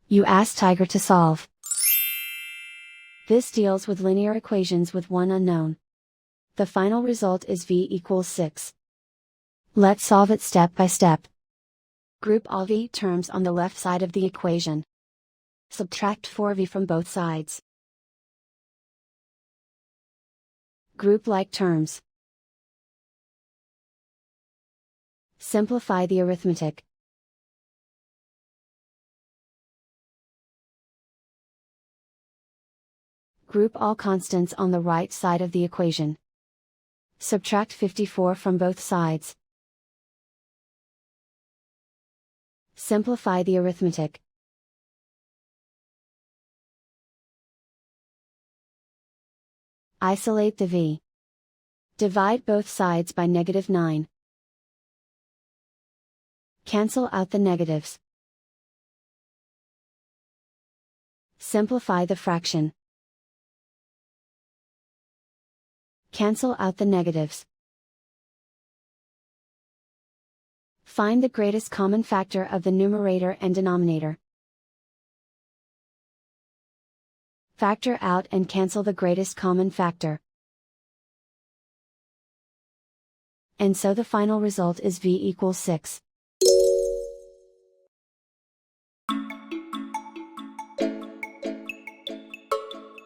You ask Tiger to solve. This deals with linear equations with one unknown. The final result is v equals 6. Let's solve it step by step. Group all v terms on the left side of the equation. Subtract 4v from both sides. Group like terms. Simplify the arithmetic. Group all constants on the right side of the equation. Subtract 54 from both sides. Simplify the arithmetic. Isolate the v. Divide both sides by -9. Cancel out the negatives. Simplify the fraction. Cancel out the negatives. Find the greatest common factor of the numerator and denominator. Factor out and cancel the greatest common factor. And so the final result is v equals 6.